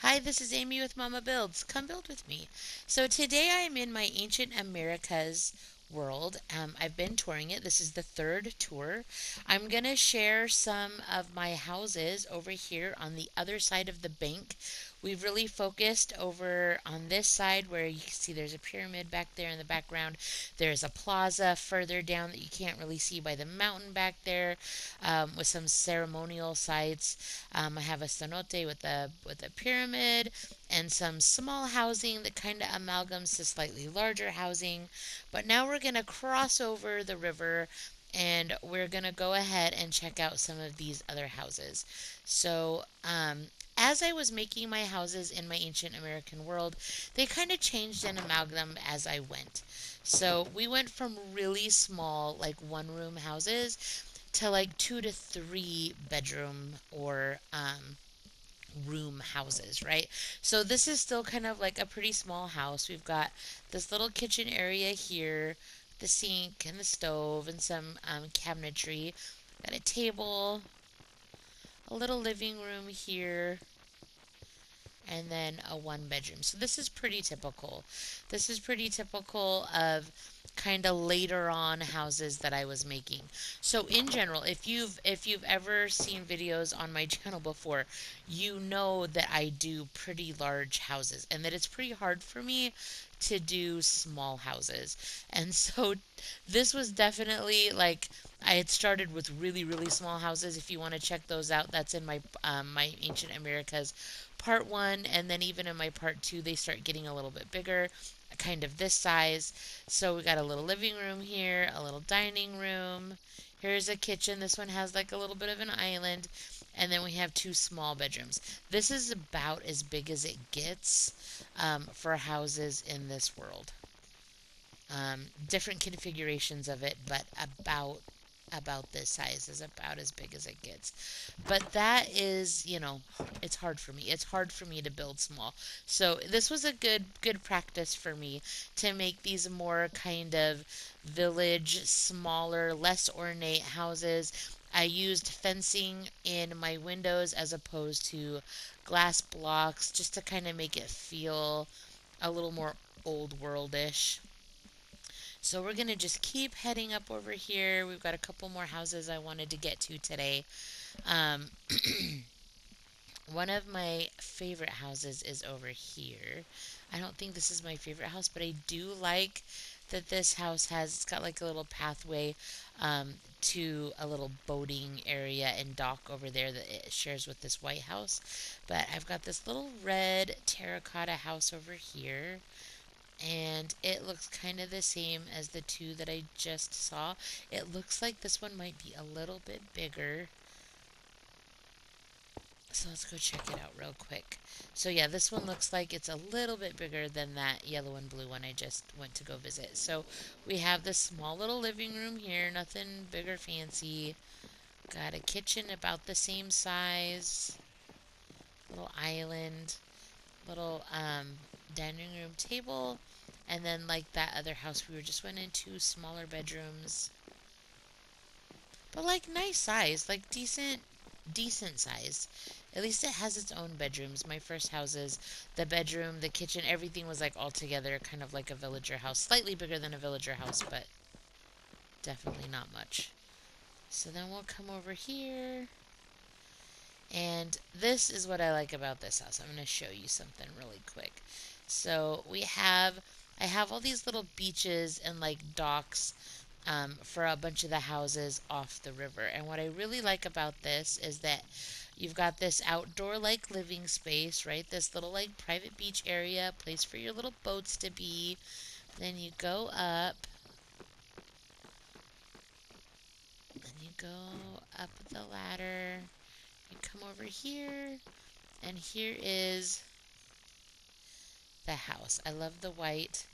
Hi, this is Amy with Momma-Builds. Come build with me. So today I am in my Ancient Americas world. I've been touring it. This is the third tour. I'm going to share some of my houses over here on the other side of the bank. We've really focused over on this side where you can see there's a pyramid back there in the background. There's a plaza further down that you can't really see by the mountain back there, with some ceremonial sites. I have a cenote with a pyramid and some small housing that kind of amalgams to slightly larger housing. But now we're going to cross over the river and we're going to go ahead and check out some of these other houses. So, as I was making my houses in my ancient American world, they kind of changed and amalgam as I went. So we went from really small, like one room houses to like 2 to 3 bedroom or room houses, right? So this is still kind of like a pretty small house. We've got this little kitchen area here, the sink and the stove and some cabinetry. Got a table, a little living room here, and then a 1 bedroom. So this is pretty typical. This is pretty typical of kind of later on houses that I was making. So in general, if you've ever seen videos on my channel before, you know that I do pretty large houses and that it's pretty hard for me to do small houses. And so this was definitely like I had started with really really small houses. If you want to check those out, that's in my Ancient Americas part one, and then even in my part two, they start getting a little bit bigger, kind of this size. So we got a little living room here, a little dining room. Here's a kitchen. This one has like a little bit of an island. And then we have 2 small bedrooms. This is about as big as it gets for houses in this world. Different configurations of it, but about this size is about as big as it gets. But that is, it's hard for me. It's hard for me to build small. So this was a good practice for me to make these more kind of village, smaller, less ornate houses. I used fencing in my windows as opposed to glass blocks just to kind of make it feel a little more old worldish. So we're going to just keep heading up over here. We've got a couple more houses I wanted to get to today. Um, One of my favorite houses is over here. I don't think this is my favorite house, but I do like that this house it's got like a little pathway to a little boating area and dock over there that it shares with this white house. But I've got this little red terracotta house over here, and it looks kind of the same as the two that I just saw. It looks like this one might be a little bit bigger. So let's go check it out real quick. So yeah, this one looks like it's a little bit bigger than that yellow and blue one I just went to go visit. So we have this small little living room here, nothing big or fancy. Got a kitchen about the same size, little island, little dining room table, and then like that other house we were just went into, smaller bedrooms, but like nice size, like decent size. At least it has its own bedrooms. My first houses, the bedroom, the kitchen, everything was like all together, kind of like a villager house, slightly bigger than a villager house, but definitely not much. So then we'll come over here. And this is what I like about this house. I'm going to show you something really quick. So I have all these little beaches and like docks for a bunch of the houses off the river. And what I really like about this is that you've got this outdoor like living space, right? This little like private beach area, place for your little boats to be. Then you go up, and you go up the ladder. You come over here, and here is the house. I love the white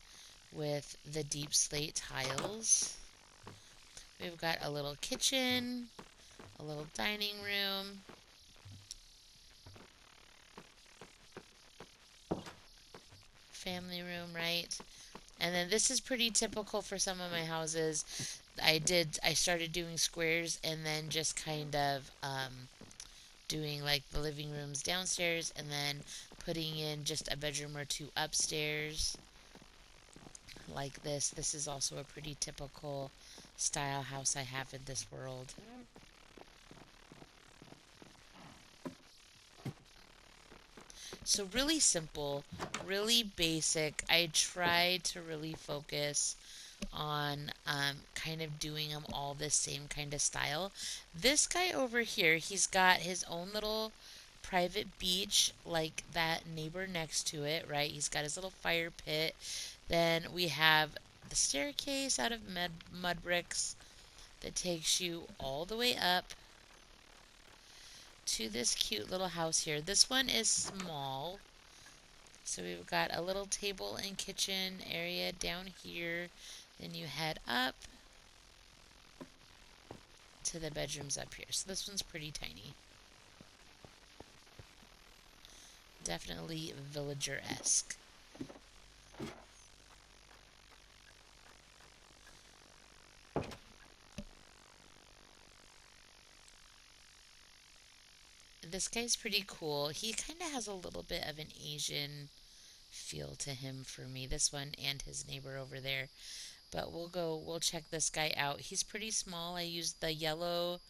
with the deep slate tiles. We've got a little kitchen, a little dining room, family room, right? And then this is pretty typical for some of my houses. I started doing squares and then just kind of doing like the living rooms downstairs and then putting in just a bedroom or two upstairs like this. This is also a pretty typical style house I have in this world. So really simple, really basic. I try to really focus on kind of doing them all the same kind of style. This guy over here, he's got his own little private beach like that neighbor next to it, right? He's got his little fire pit. Then we have the staircase out of mud bricks that takes you all the way up to this cute little house here. This one is small. So we've got a little table and kitchen area down here. Then you head up to the bedrooms up here. So this one's pretty tiny. Definitely villager-esque. This guy's pretty cool. He kind of has a little bit of an Asian feel to him for me. This one and his neighbor over there. But we'll check this guy out. He's pretty small. I used the yellow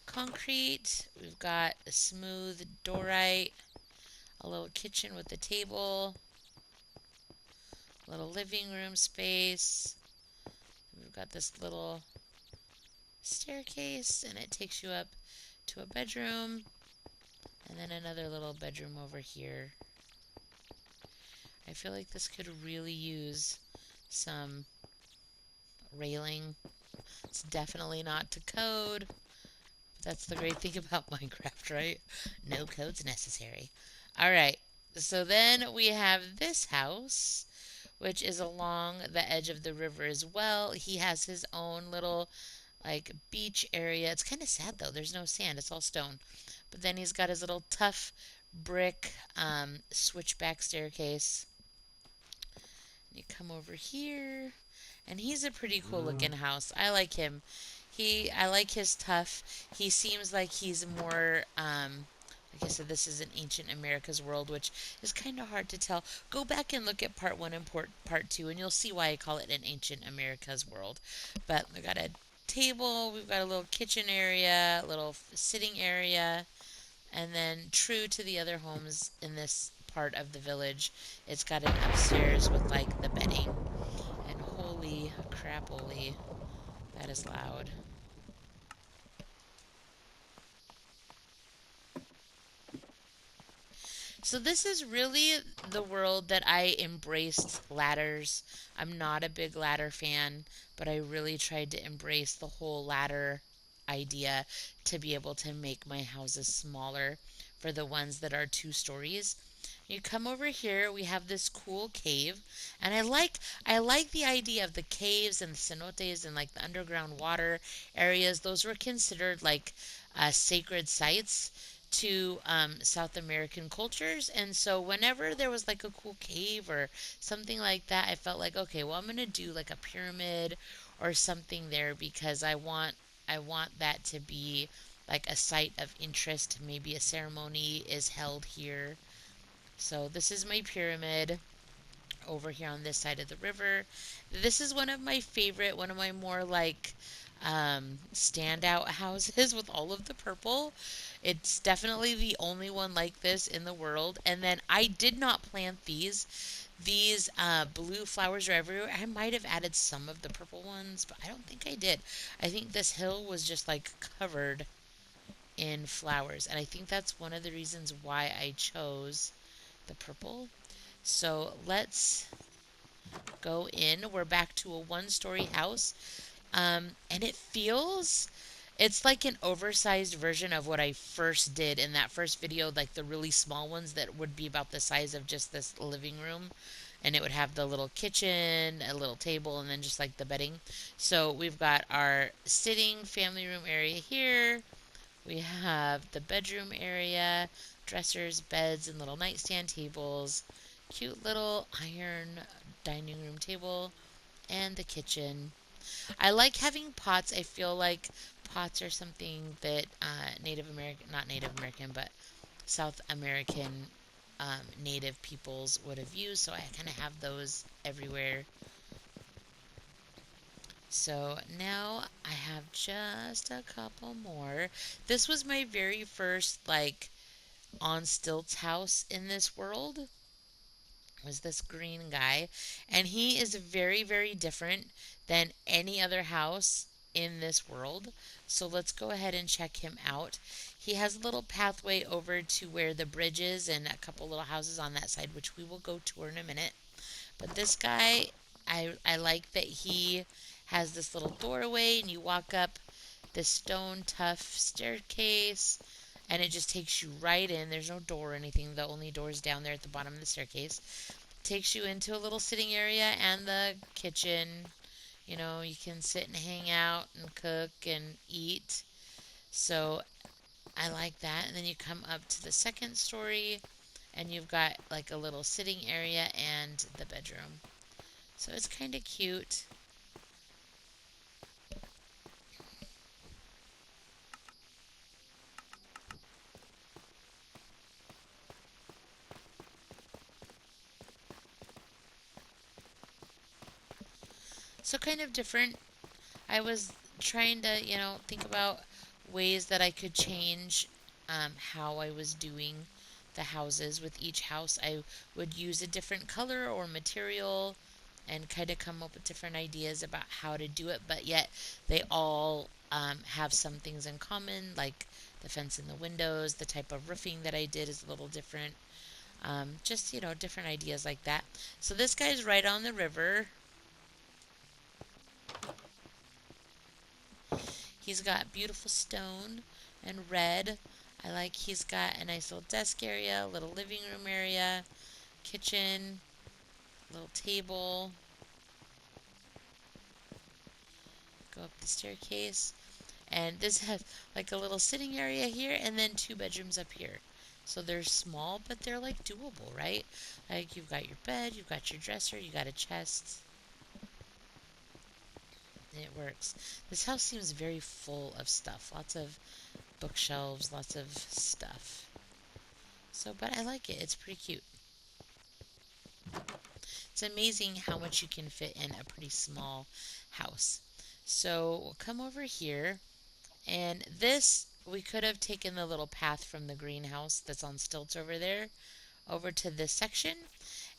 concrete. We've got a smooth doorite, a little kitchen with a table, a little living room space. We've got this little staircase and it takes you up to a bedroom and then another little bedroom over here. I feel like this could really use some railing. It's definitely not to code, but that's the great thing about Minecraft, right? No code's necessary. Alright, so then we have this house, which is along the edge of the river as well. He has his own little like beach area. It's kind of sad though. There's no sand. It's all stone. But then he's got his little tough brick switchback staircase. You come over here, and he's a pretty cool looking house. I like him. I like his tough. He seems like he's more like I said, this is an ancient America's world, which is kind of hard to tell. Go back and look at part one and part two, and you'll see why I call it an ancient America's world. But we got a table, we've got a little kitchen area, a little sitting area, and then true to the other homes in this part of the village, it's got an upstairs with like the bedding. And holy crapoly, that is loud. So this is really the world that I embraced ladders. I'm not a big ladder fan, but I really tried to embrace the whole ladder idea to be able to make my houses smaller for the ones that are 2 stories. You come over here, we have this cool cave, and I like the idea of the caves and the cenotes and like the underground water areas. Those were considered like sacred sites to South American cultures. And so whenever there was like a cool cave or something like that, I felt like, okay, well, I'm gonna do like a pyramid or something there because I want that to be like a site of interest. Maybe a ceremony is held here. So this is my pyramid over here on this side of the river. This is one of my favorite, one of my more like standout houses with all of the purple. It's definitely the only one like this in the world. And then I did not plant these. These blue flowers are everywhere. I might have added some of the purple ones, but I don't think I did. I think this hill was just like covered in flowers. And I think that's one of the reasons why I chose the purple. So let's go in. We're back to a 1 story house. And it's like an oversized version of what I first did in that first video, like the really small ones that would be about the size of just this living room. And it would have the little kitchen, a little table, and then just like the bedding. So we've got our sitting family room area here. We have the bedroom area, dressers, beds, and little nightstand tables. Cute little iron dining room table, and the kitchen. I like having pots. I feel like pots or something that Native American, not Native American, but South American native peoples would have used. So I kind of have those everywhere. So now I have just a couple more. This was my very first like on stilts house in this world. Was this green guy, and he is very, very different than any other house in this world. So let's go ahead and check him out. He has a little pathway over to where the bridge is and a couple little houses on that side, which we will go tour in a minute. But this guy, I like that he has this little doorway, and you walk up this stone tough staircase, and it just takes you right in. There's no door or anything. The only door is down there at the bottom of the staircase. Takes you into a little sitting area and the kitchen. You know, you can sit and hang out and cook and eat. So I like that. And then you come up to the second story and you've got like a little sitting area and the bedroom. So it's kind of cute. So kind of different. I was trying to, think about ways that I could change how I was doing the houses. With each house, I would use a different color or material and kind of come up with different ideas about how to do it, but yet they all have some things in common, like the fence and the windows, the type of roofing that I did is a little different. Just, different ideas like that. So this guy's right on the river. He's got beautiful stone and red. I like he's got a nice little desk area, little living room area, kitchen, little table. Go up the staircase. And this has like a little sitting area here and then two bedrooms up here. So they're small, but they're like doable, right? Like you've got your bed, you've got your dresser, you got a chest. And it works. This house seems very full of stuff. Lots of bookshelves, lots of stuff. So, but I like it. It's pretty cute. It's amazing how much you can fit in a pretty small house. So we'll come over here, and this we could have taken the little path from the greenhouse that's on stilts over there over to this section.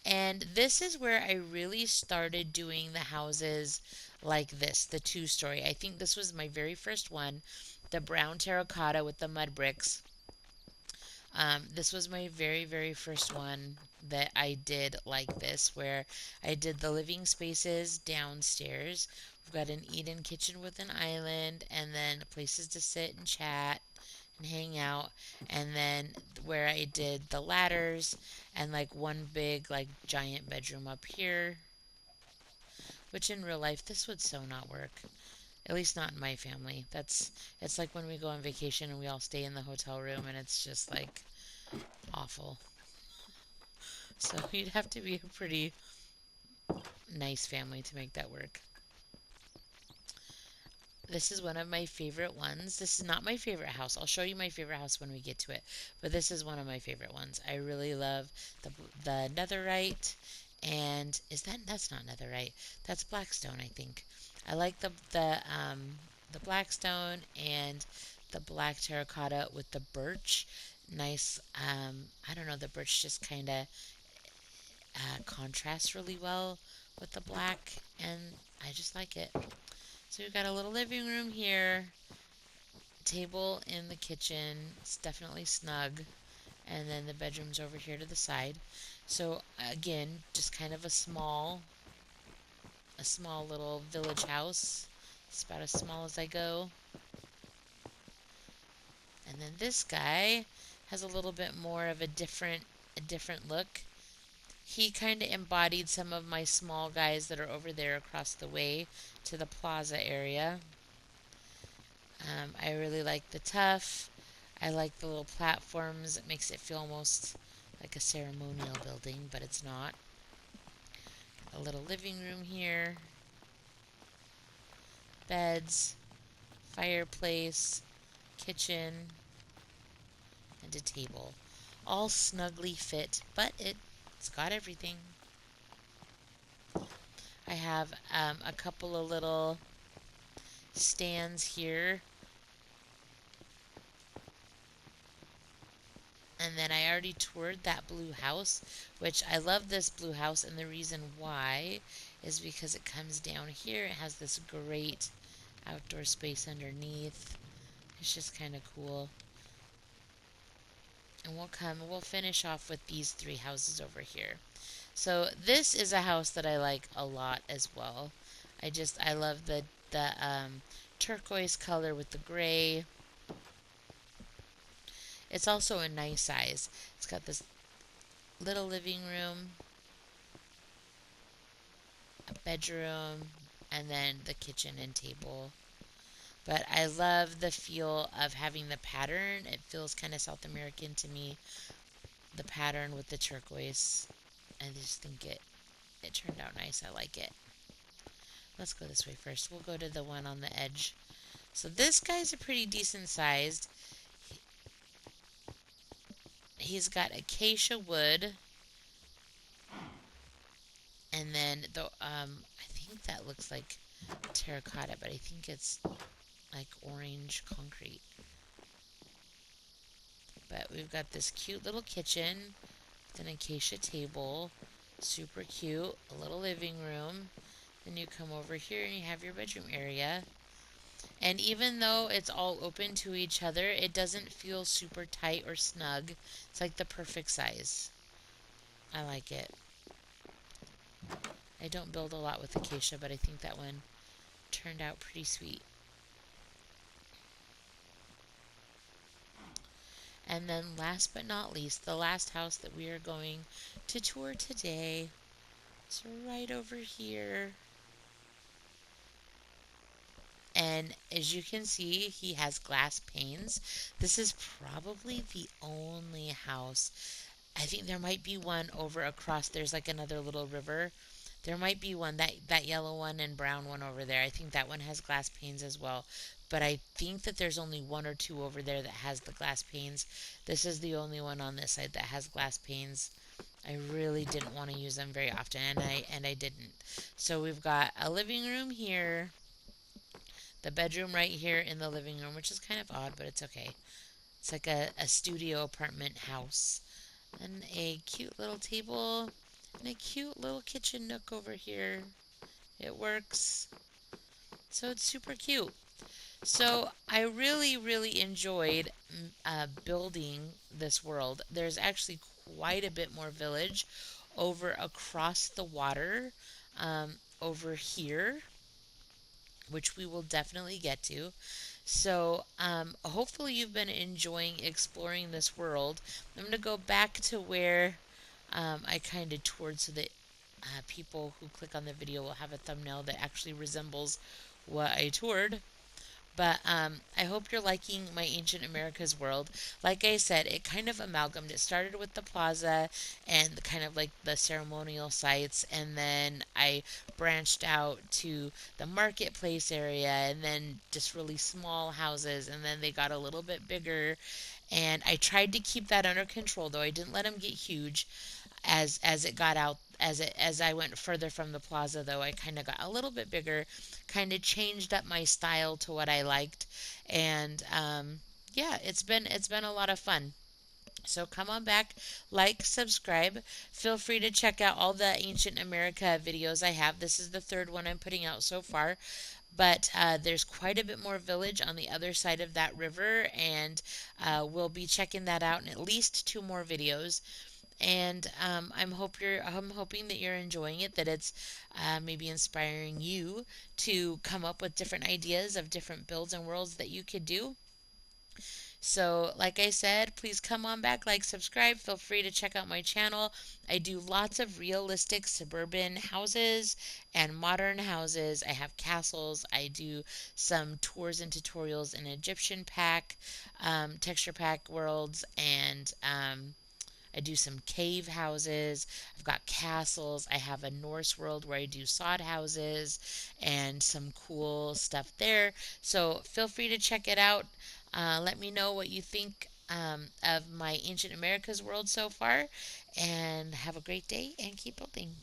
And this is where I really started doing the houses like this, the two-story. I think this was my very first one, the brown terracotta with the mud bricks. This was my very, very first one that I did like this, where I did the living spaces downstairs. We've got an eat-in kitchen with an island, and then places to sit and chat and hang out. And then where I did the ladders and like one big, like giant bedroom up here, which in real life this would so not work. At least not in my family. It's like when we go on vacation and we all stay in the hotel room and it's just like awful. So you'd have to be a pretty nice family to make that work. This is one of my favorite ones. This is not my favorite house. I'll show you my favorite house when we get to it. But this is one of my favorite ones. I really love the netherite, and that's not netherite. That's blackstone, I think. I like the blackstone and the black terracotta with the birch. Nice. I don't know. The birch just kind of contrasts really well with the black, and I just like it. So we've got a little living room here, table in the kitchen. It's definitely snug, and then the bedroom's over here to the side. So again, just kind of a small little village house. It's about as small as I go. And then this guy has a little bit more of a different look. He kind of embodied some of my small guys that are over there across the way to the plaza area. I really like the tuff. I like the little platforms. It makes it feel almost like a ceremonial building, but it's not. A little living room here. Beds. fireplace, kitchen, and a table. All snugly fit, but it's got everything. I have a couple of little stands here. And then I already toured that blue house, which I love this blue house. And the reason why is because it comes down here. It has this great outdoor space underneath. It's just kind of cool. And we'll finish off with these three houses over here. So this is a house that I like a lot as well. I love the turquoise color with the gray. It's also a nice size. It's got this little living room, a bedroom, and then the kitchen and table. But I love the feel of having the pattern. It feels kind of South American to me. The pattern with the turquoise. I just think it turned out nice. I like it. Let's go this way first. We'll go to the one on the edge. So this guy's a pretty decent sized. He's got acacia wood, and then I think that looks like terracotta, but I think it's like orange concrete. But we've got this cute little kitchen with an acacia table, super cute, a little living room. Then you come over here and you have your bedroom area. And even though it's all open to each other, it doesn't feel super tight or snug. It's like the perfect size. I like it. I don't build a lot with acacia, but I think that one turned out pretty sweet. And then last but not least, the last house that we are going to tour today is right over here. And as you can see, he has glass panes. This is probably the only house. I think there might be one over across. There's like another little river. There might be one, that yellow one and brown one over there. I think that one has glass panes as well. But I think that there's only one or two over there that has the glass panes. This is the only one on this side that has glass panes. I really didn't want to use them very often, and I didn't. So we've got a living room here, the bedroom right here in the living room, which is kind of odd, but it's okay. It's like a studio apartment house. And a cute little table and a cute little kitchen nook over here. It works. So it's super cute. So I really, really enjoyed building this world. There's actually quite a bit more village over across the water over here, which we will definitely get to. So, hopefully, you've been enjoying exploring this world. I'm going to go back to where I kind of toured so that people who click on the video will have a thumbnail that actually resembles what I toured. But I hope you're liking my Ancient America's world. Like I said, it kind of amalgamated. It started with the plaza and kind of like the ceremonial sites, and then I branched out to the marketplace area, and then just really small houses, and then they got a little bit bigger. And I tried to keep that under control, though I didn't let them get huge as it got out as I went further from the plaza. Though I kind of got a little bit bigger, kind of changed up my style to what I liked, and yeah, it's been a lot of fun. So come on back, like, subscribe. Feel free to check out all the Ancient America videos I have. This is the third one I'm putting out so far. But there's quite a bit more village on the other side of that river, and we'll be checking that out in at least two more videos. And I'm hoping that you're enjoying it, that it's maybe inspiring you to come up with different ideas of different builds and worlds that you could do. So, like I said, please come on back, like, subscribe. Feel free to check out my channel. I do lots of realistic suburban houses and modern houses. I have castles. I do some tours and tutorials in Egyptian pack, texture pack worlds, and I do some cave houses. I've got castles. I have a Norse world where I do sod houses and some cool stuff there. So feel free to check it out. Let me know what you think of my Ancient Americas world so far. And have a great day and keep building.